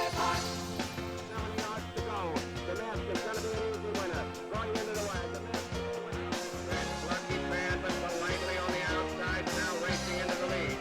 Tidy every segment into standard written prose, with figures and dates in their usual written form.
7 yards to go. The mask is going to be an easy winner. Going into the wire. The mask is the winner. That's Lucky Man, but politely on the outside, now racing into the lead.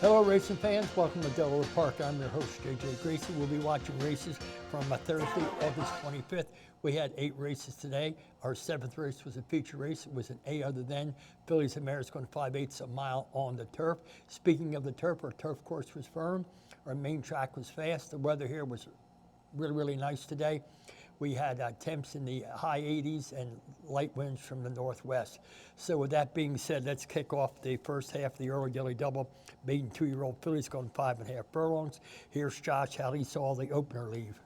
Hello racing fans, welcome to Delaware Park. I'm your host JJ Gracie. We'll be watching races from Thursday, August 25th. We had 8 races today. Our 7th race was a feature race. It was an A other than Fillies and Mares going 5/8 a mile on the turf. Speaking of the turf, our turf course was firm. Our main track was fast. The weather here was really nice today. We had temps in the high 80s and light winds from the northwest. So with that being said, let's kick off the first half of the early daily double. Maiden 2-year-old fillies going 5.5 furlongs. Here's Josh how he saw the opener leave.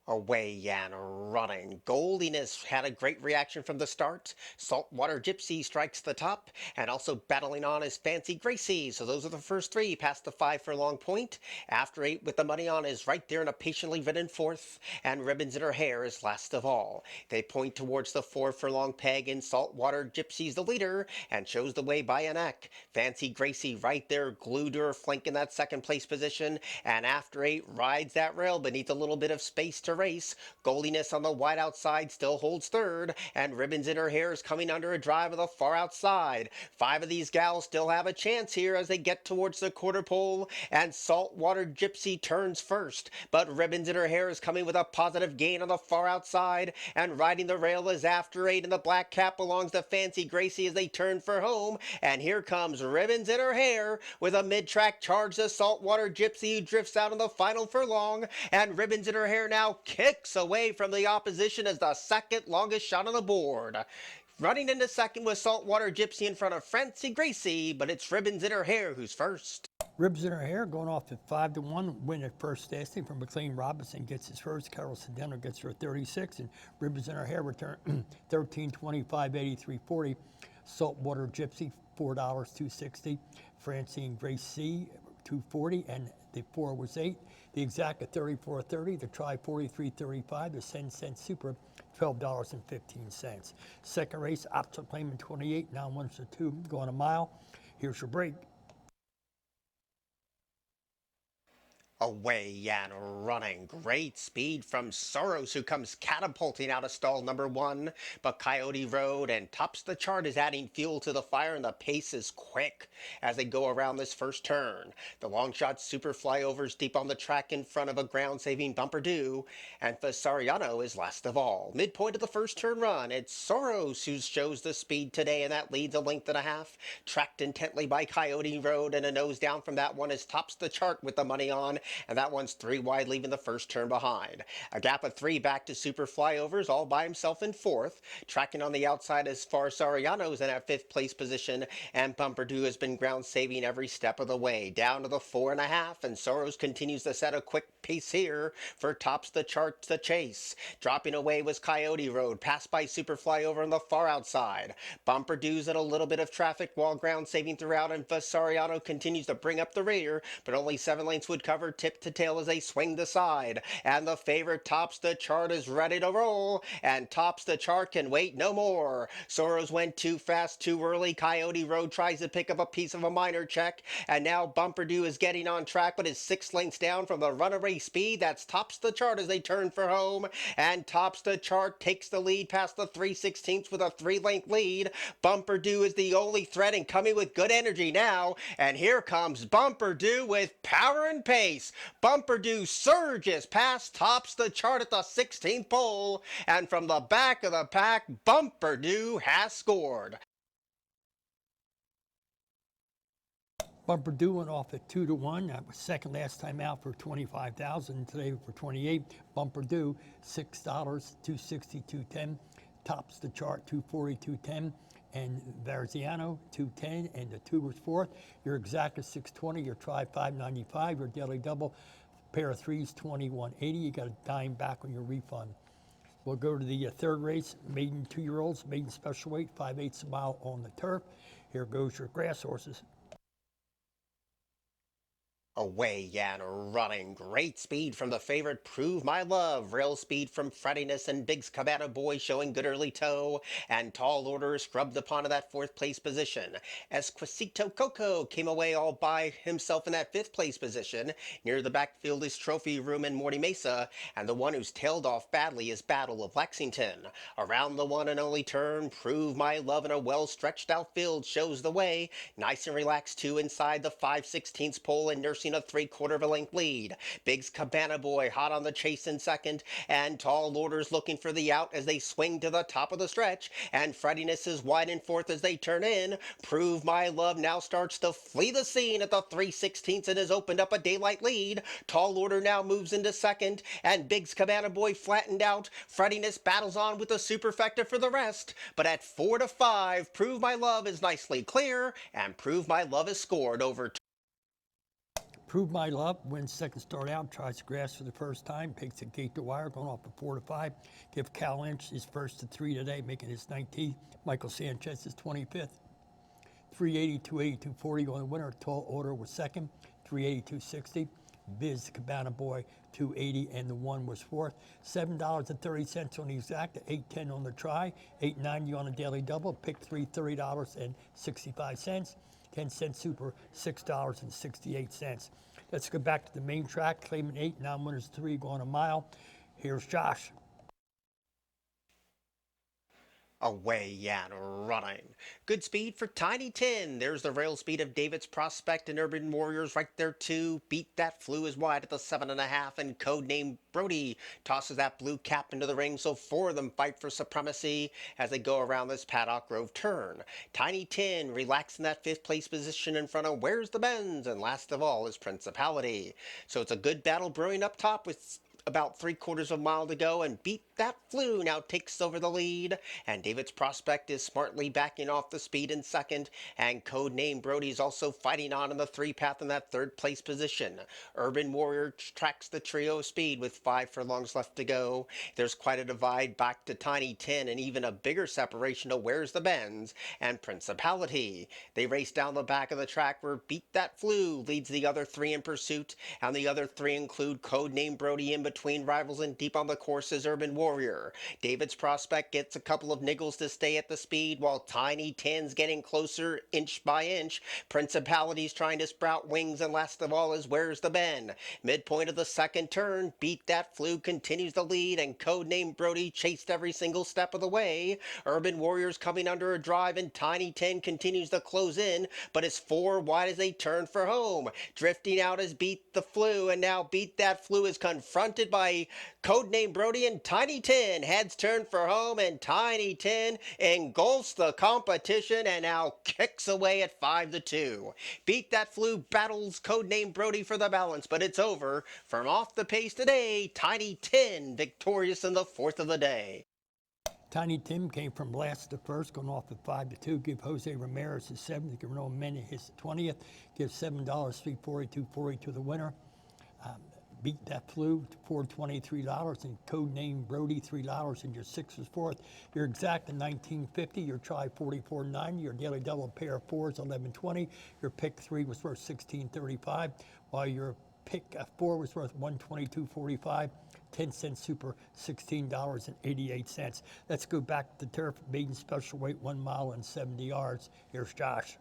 Away and running. Goldiness had a great reaction from the start. Saltwater Gypsy strikes the top, and also battling on is Fancy Gracie. So those are the first 3 past the 5 furlong point. After 8 with the money on is right there in a patiently ridden 4th, and Ribbons in Her Hair is last of all. They point towards the 4 furlong peg, and Saltwater Gypsy's the leader and shows the way by a neck. Fancy Gracie right there glued to her flank in that second place position, and after 8 rides that rail beneath a little bit of space to race. Goldiness on the wide outside still holds third, and Ribbons in Her Hair is coming under a drive of the far outside. 5 of these gals still have a chance here as they get towards the quarter pole, and Saltwater Gypsy turns first, but Ribbons in Her Hair is coming with a positive gain on the far outside, and riding the rail is after 8, and the black cap belongs to Fancy Gracie as they turn for home, and here comes Ribbons in Her Hair with a mid-track charge to Saltwater Gypsy, who drifts out on the final furlong, and Ribbons in Her Hair now kicks away from the opposition as the second longest shot on the board. Running into second with Saltwater Gypsy in front of Fancy Gracie, but it's Ribbons in Her Hair who's first. Ribbons in Her Hair going off at 5-1, win at first standing from McLean Robinson gets his first. Carol Sedano gets her 36, and Ribbons in Her Hair return 13.25, 83.40. Saltwater Gypsy $4, 260. Francine Gracie $2.40, and the 4 was 8. The exact at 34.30. The try 43.35. The 10-cent super $12.15. Second race, Option Claimant 28. Now 1-2 going a mile. Here's your break. Away and running. Great speed from Soros, who comes catapulting out of stall number 1. But Coyote Road and tops the chart is adding fuel to the fire, and the pace is quick as they go around this first turn. The long shot super flyovers deep on the track in front of a ground-saving Bumper Do, and Fasariano is last of all. Midpoint of the first turn run, it's Soros who shows the speed today, and that leads a length and a half. Tracked intently by Coyote Road, and a nose down from that one as tops the chart with the money on, and that one's 3 wide, leaving the first turn behind. A gap of 3 back to super flyovers, all by himself in 4th. Tracking on the outside as far Sariano's in at 5th place position, and Bumper Do has been ground saving every step of the way. Down to the 4.5, and Soros continues to set a quick pace here for tops the chart to chase. Dropping away was Coyote Road, passed by super flyover on the far outside. Bumper Do's in a little bit of traffic while ground saving throughout, and Vasariano continues to bring up the rear, but only 7 lengths would cover tip to tail as they swing the side. And the favorite tops the chart is ready to roll, and tops the chart can wait no more. Soros went too fast too early. Coyote Road tries to pick up a piece of a minor check, and now Bumper Do is getting on track, but is 6 lengths down from the runaway speed. That's tops the chart as they turn for home, and tops the chart takes the lead past the 3/16 with a 3-length lead. Bumper Do is the only threat and coming with good energy now, and here comes Bumper Do with power and pace. Bumper Do surges past tops the chart at the 16th pole, and from the back of the pack, Bumper Do has scored. Bumper Do went off at 2-1. That was second last time out for $25,000. Today for 28. Bumper Do $6, 260, 210. Tops the chart 240, 210. And Verziano 210, and the 2 was 4th. Your exact is 620. Your try 595. Your daily double pair of 3s 2180. You got a dime back on your refund. We'll go to the third race, maiden 2-year-olds, maiden special weight, 5/8 a mile on the turf. Here goes your grass horses. Away and running. Great speed from the favorite Prove My Love. Rail speed from Frettiness and Biggs Cabana Boy showing good early toe. And Tall Order scrubbed upon that fourth place position. Esquisito Coco came away all by himself in that fifth place position. Near the backfield is Trophy Room and Morty Mesa. And the one who's tailed off badly is Battle of Lexington. Around the one and only turn, Prove My Love in a well-stretched outfield shows the way. Nice and relaxed too inside the 5/16 pole and nursing a 3/4 of a length lead. Biggs Cabana Boy hot on the chase in second, and Tall Orders looking for the out as they swing to the top of the stretch, and Frettiness is wide in fourth as they turn in. Prove My Love now starts to flee the scene at the 3/16 and has opened up a daylight lead. Tall Order now moves into second, and Biggs Cabana Boy flattened out. Frettiness battles on with the superfecta for the rest, but at 4-5, Prove My Love is nicely clear, and Prove My Love is scored over. Prove My Love wins second start out, tries to grass for the first time, picks a gate to wire, going off at 4-5. Give Cal Lynch his first to 3 today, making his 19th. Michael Sanchez his 25th. 380, 280, 240 going to winner. Tall Order was second, 380, 260. Biz Cabana Boy 280 and the one was fourth. $7.30 on the exact, $8.10 on the try, $8.90 on the daily double. Pick 3, $30.65. 10-cent super, $6.68. Let's go back to the main track. Claiming 8, non-winners 3, going a mile. Here's Josh. Away and running. Good speed for Tiny Tin. There's the rail speed of David's Prospect and Urban Warriors right there too. Beat That Flew is wide at the 7.5, and Codename Brody tosses that blue cap into the ring, so 4 of them fight for supremacy as they go around this Paddock Grove turn. Tiny Tin relaxed in that 5th place position in front of Where's the Benz, and last of all is Principality. So it's a good battle brewing up top with about 3/4 of a mile to go, and Beat That Flew now takes over the lead, and David's Prospect is smartly backing off the speed in second, and Codename Brody's also fighting on in the 3-path in that 3rd place position. Urban Warrior tracks the trio speed with 5 furlongs left to go. There's quite a divide back to Tiny Tin, and even a bigger separation to Where's the Benz and Principality. They race down the back of the track where Beat That Flew leads the other 3 in pursuit, and the other 3 include Codename Brody in between rivals, and deep on the course is Urban Warrior. David's Prospect gets a couple of niggles to stay at the speed, while Tiny Tin's getting closer inch by inch. Principality's trying to sprout wings, and last of all is Where's the Ben. Midpoint of the second turn, Beat That Flew continues the lead, and Codename Brody chased every single step of the way. Urban Warrior's coming under a drive, and Tiny Tin continues to close in, but is 4 wide as they turn for home. Drifting out is Beat the Flew, and now Beat That Flew is confronted by Codename Brody, and Tiny Tin. Heads turn for home, and Tiny Tin engulfs the competition and now kicks away at 5-2. Beat That Flew battles Codename Brody for the balance, but it's over. From off the pace today, Tiny Tin victorious in the 4th of the day. Tiny Tim came from last to first, going off at 5-2. Give Jose Ramirez his 7th. Give Renault Mena his 20th. Give $7, $340, $240 to the winner. Beat That Flew, $423, and Codename Brody, $3, and your 6 was 4th. Your exact, $19.50. Your try, $44.90. Your daily double pair of 4s, $11.20. Your pick 3 was worth $16.35, while your pick 4 was worth $122.45. 10-cent super, $16.88. Let's go back to the turf. Maiden special weight, 1 mile and 70 yards. Here's Josh.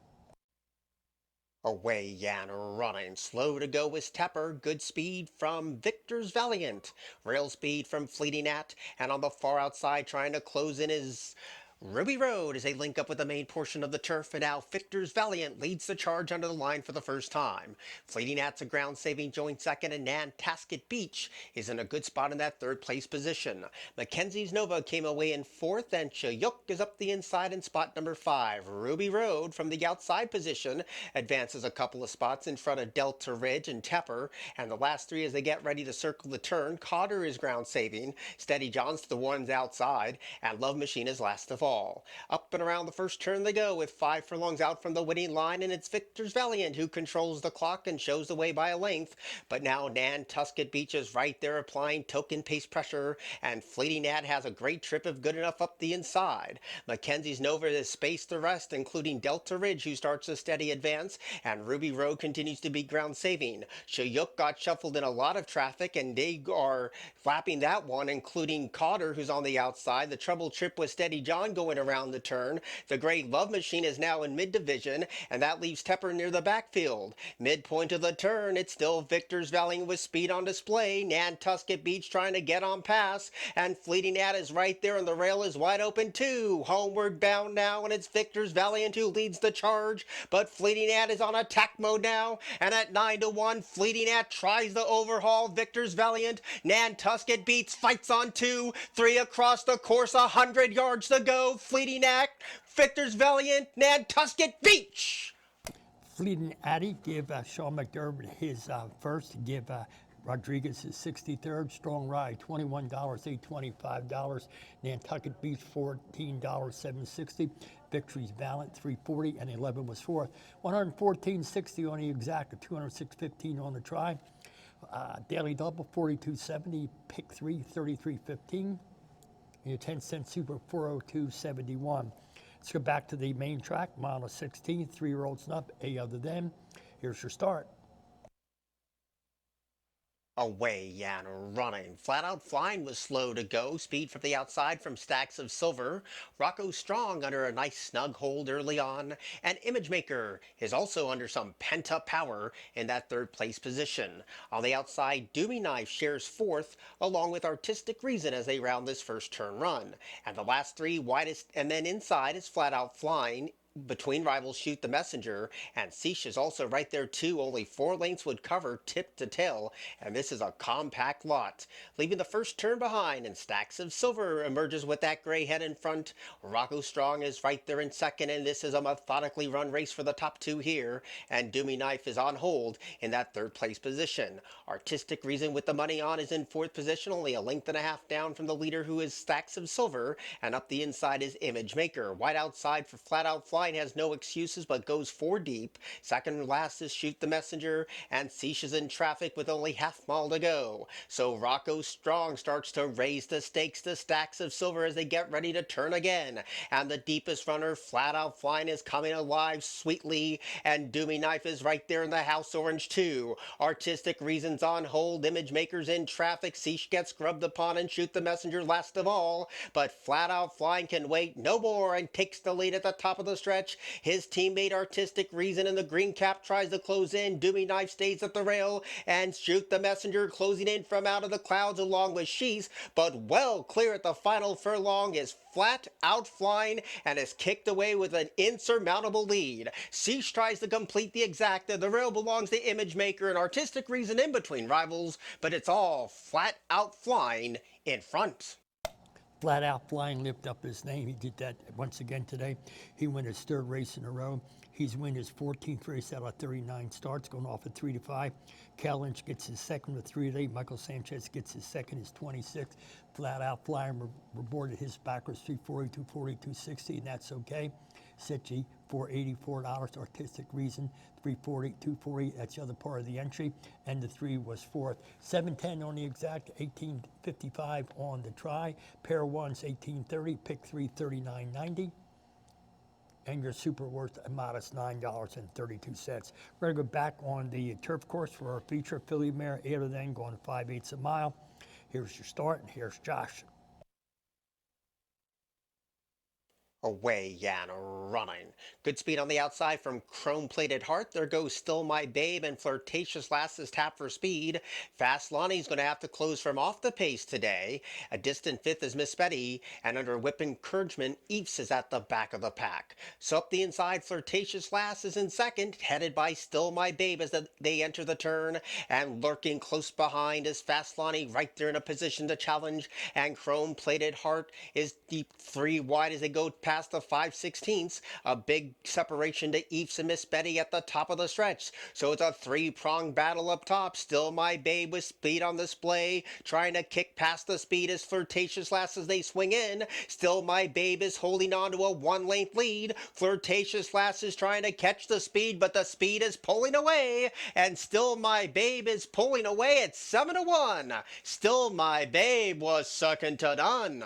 Away and running. Slow to go is Tepper. Good speed from Victor's Valiant. Rail speed from Fleeting At. And on the far outside trying to close in is Ruby Road as they link up with the main portion of the turf, and now Victor's Valiant leads the charge under the line for the first time. Fleeting At's a ground-saving joint second, and Nantasket Beach is in a good spot in that 3rd place position. Mackenzie's Nova came away in 4th, and Chayuk is up the inside in spot number 5. Ruby Road from the outside position advances a couple of spots in front of Delta Ridge and Tepper, and the last 3 as they get ready to circle the turn. Cotter is ground-saving, Steady John's the ones outside, and Love Machine is last of all. fall. Up and around the first turn they go with 5 furlongs out from the winning line, and it's Victor's Valiant who controls the clock and shows the way by a length. But now Nantucket Beach is right there applying token pace pressure, and Fleeting Ad has a great trip if good enough up the inside. Mackenzie's Nova is spaced the rest, including Delta Ridge, who starts a steady advance, and Ruby Road continues to be ground saving. Shayuk got shuffled in a lot of traffic, and they are flapping that one, including Cotter, who's on the outside. The Trouble Trip with Steady John going around the turn. The Great Love Machine is now in mid-division, and that leaves Tepper near the backfield. Midpoint of the turn, it's still Victor's Valiant with speed on display. Nantucket Beach trying to get on pass, and Fleeting Ad is right there, and the rail is wide open too. Homeward bound now, and it's Victor's Valiant who leads the charge, but Fleeting Ad is on attack mode now, and at 9-1, Fleeting Ad tries the overhaul. Victor's Valiant, Nantucket Beats, fights on 2, 3 across the course, 100 yards to go. Fleeting Ad, Victor's Valiant, Nantucket Beach. Fleeting Addy give Sean McDermott his first, give Rodriguez his 63rd. Strong Ride, $21, $825. Nantucket Beach, $14, $760. Victory's Valiant, $340, and 11 was fourth. $114.60 on the exact, $206.15 on the try. Daily Double, $42.70. Pick 3, $33.15. Your 10-cent Super, $402.71. Let's go back to the main track, mile 16, 3-year-olds and up, A other than. Here's your start. Away and running. Flat Out Flying was slow to go. Speed from the outside from Stacks of Silver. Rocco Strong under a nice snug hold early on. And Image Maker is also under some pent-up power in that third place position. On the outside, Doomy Knife shares fourth, along with Artistic Reason as they round this first turn run. And the last three widest, and then inside is Flat Out Flying. Between rivals, Shoot the Messenger, and Seish is also right there too. Only 4 lengths would cover tip to tail, and this is a compact lot. Leaving the first turn behind, and Stacks of Silver emerges with that gray head in front. Rocco Strong is right there in second, and this is a methodically run race for the top 2 here. And Doomy Knife is on hold in that third place position. Artistic Reason with the money on is in fourth position, only a length and a half down from the leader, who is Stacks of Silver, and up the inside is Image Maker. Wide outside for Flat Out Flying has no excuses but goes 4 deep. Second and last is Shoot the Messenger, and Seish is in traffic with only half mile to go. So Rocco Strong starts to raise the stakes to Stacks of Silver as they get ready to turn again. And the deepest runner, Flat Out Flying, is coming alive sweetly, and Doomy Knife is right there in the house orange too. Artistic Reasons on hold, Image Makers in traffic, Seish gets grubbed upon, and Shoot the Messenger last of all. But Flat Out Flying can wait no more and takes the lead at the top of the stretch. His teammate Artistic Reason in the green cap tries to close in. Doomy Knife stays at the rail, and Shoot the Messenger closing in from out of the clouds along with Shees, but well clear at the final furlong is Flat Out Flying, and is kicked away with an insurmountable lead. Seish tries to complete the exacta. The rail belongs to Image Maker and Artistic Reason in between rivals, but it's all Flat Out Flying in front. Flat Out Flying lived up his name. He did that once again today. He won his 3rd race in a row. He's won his 14th race out of 39 starts, going off at 3-5. Cal Lynch gets his 2nd with 3-8. Michael Sanchez gets his 2nd, his 26th. Flat Out Flying reported his backwards 340, 240, 260, and that's okay. Sitchy, $484. Artistic Reason, 340, 240. That's the other part of the entry. And the 3 was fourth. 710 on the exact, 1855 on the try. Pair ones, 1830. Pick 3, 39.90. And your super worth a modest $9.32. We're going to go back on the turf course for our feature. Philly Mare, 8 of them, going 5/8 a mile. Here's your start, and here's Josh. Away and running. Good speed on the outside from Chrome-Plated Heart. There goes Still My Babe, and Flirtatious Lass is tapped for speed. Fast Lonnie's going to have to close from off the pace today. A distant 5th is Miss Betty, and under whip encouragement, Eves is at the back of the pack. So up the inside, Flirtatious Lass is in 2nd, headed by Still My Babe as they enter the turn, and lurking close behind is Fast Lonnie right there in a position to challenge, and Chrome-Plated Heart is deep 3 wide as they go past past the 5/16. A big separation to Eves and Miss Betty at the top of the stretch. So it's a three-pronged battle up top. Still My Babe with speed on display, trying to kick past the speed as Flirtatious Lass as they swing in. Still My Babe is holding on to a one-length lead. Flirtatious Lass is trying to catch the speed, but the speed is pulling away, and Still My Babe is pulling away at 7-1. Still My Babe was second to none.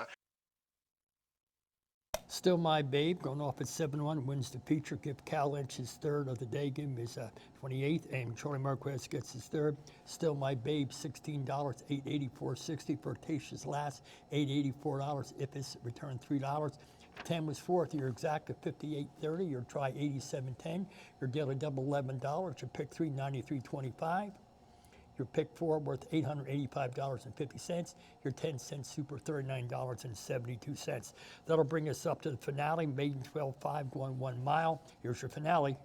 Still My Babe, going off at 7-1, wins the feature. Give Cal Lynch his third of the day. Give him his 28th, and Charlie Marquez gets his third. Still My Babe, $16, $884.60. Flirtatious Lass, $884. If it's returned $3. 10 was fourth. Your exact at $58.30. Your try 87.10. Your daily double $11. Your pick three 93.25. Your pick four worth $885.50. Your 10-cent super $39.72. That'll bring us up to the finale. Maiden 12.5 going 1 mile. Here's your finale.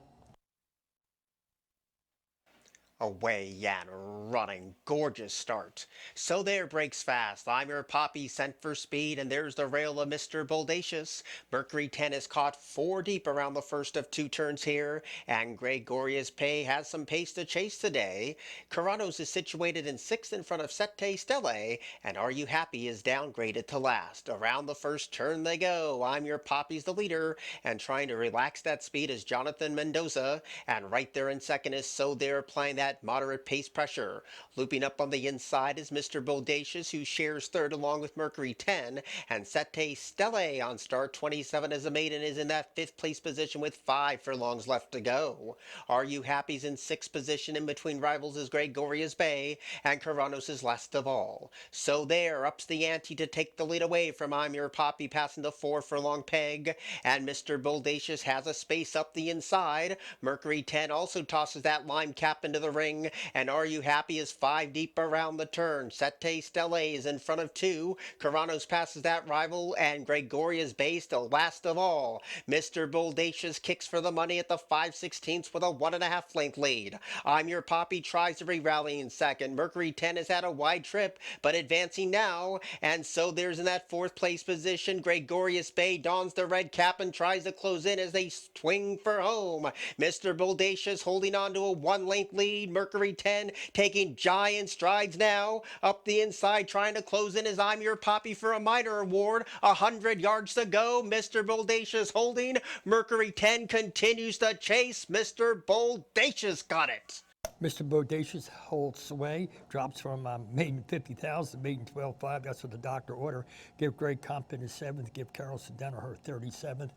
Away and running, gorgeous start. So there breaks fast. I'm your Poppy sent for speed, and there's the rail of Mr. Boldacious. Mercury 10 is caught 4 deep around the first of 2 turns here, and Gregorius Pay has some pace to chase today. Caranos is situated in 6th in front of Sette Stelle, and Are You Happy is downgraded to last. Around the first turn they go. I'm your Poppy's the leader, and trying to relax that speed is Jonathan Mendoza, and right there in second is So There playing that moderate pace pressure. Looping up on the inside is Mr. Boldacious, who shares third along with Mercury 10, and Sette Stelle on start 27 as a maiden is in that 5th place position with 5 furlongs left to go. Are You Happy's in 6th position. In between rivals is Gregorius Bay, and Caranos is last of all. So There ups the ante to take the lead away from I'm Your Poppy, passing the 4 furlong peg, and Mr. Boldacious has a space up the inside. Mercury 10 also tosses that lime cap into the ring, and Are You Happy is 5 deep around the turn. Sette Stelle is in front of 2. Caranos passes that rival, and Gregorius Bay still last of all. Mr. Boldacious kicks for the money at the 5/16 with a 1.5 length lead. I'm Your Poppy tries to re-rally in second. Mercury 10 has had a wide trip, but advancing now, and So There's in that 4th place position. Gregorius Bay dons the red cap and tries to close in as they swing for home. Mr. Boldacious holding on to a 1-length lead. Mercury 10 taking giant strides now. Up the inside trying to close in as I'm Your Poppy for a minor award. 100 yards to go. Mr. Boldacious holding. Mercury 10 continues to chase. Mr. Boldacious got it. Mr. Boldacious holds sway, drops from maiden 50,000 to maiden 12.5. That's what the doctor ordered. Give Greg Compton his 7th. Give Carol Sedena her 37th.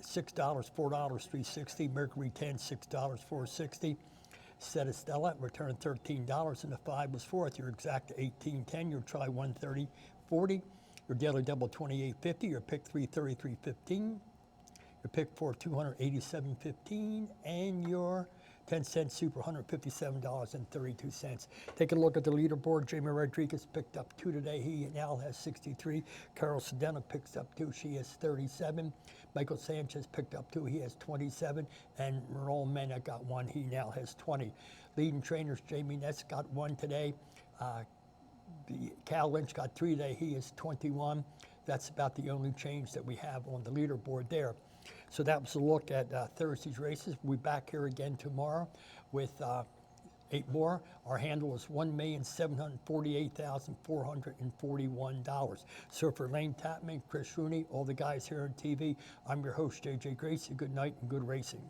$6, $4, $3.60. Mercury 10, $6, $4.60. Sette Stelle returned $13, and the 5 was fourth. Your exact 18.10. Your try 130.40. Your daily double 28.50. Your pick 3 33.15. Your pick 4 287.15, and your 10-cent super $157.32. Take a look at the leaderboard. Jamie Rodriguez picked up 2 today. He now has 63. Carol Sedena picks up 2. She has 37. Michael Sanchez picked up 2. He has 27. And Merle Mena got 1. He now has 20. Leading trainers, Jamie Ness got 1 today. Cal Lynch got 3 today. He is 21. That's about the only change that we have on the leaderboard there. So that was a look at Thursday's races. We'll be back here again tomorrow with 8 more. Our handle is $1,748,441. So for Lane Tapman, Chris Rooney, all the guys here on TV, I'm your host, JJ Gracie. Good night and good racing.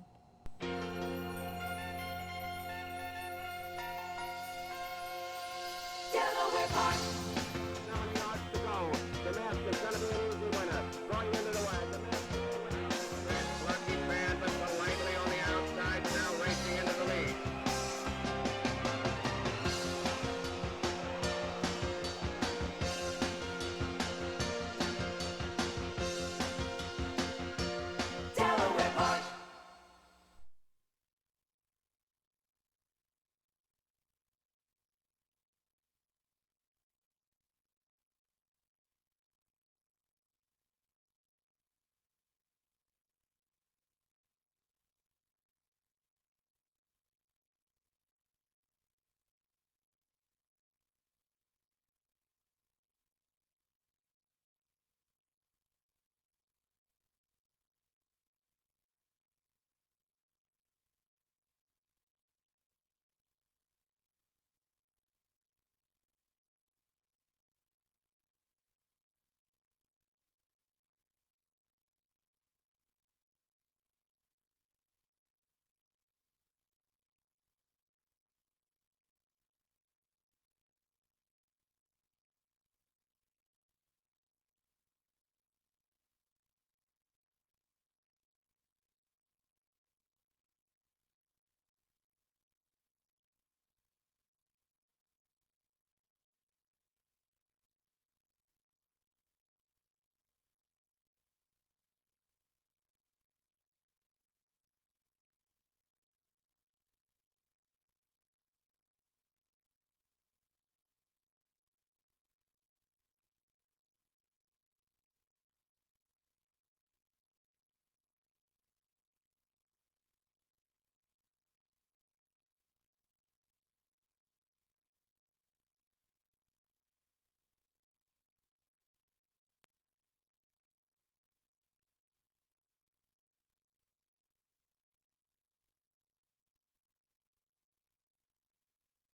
Delaware Park.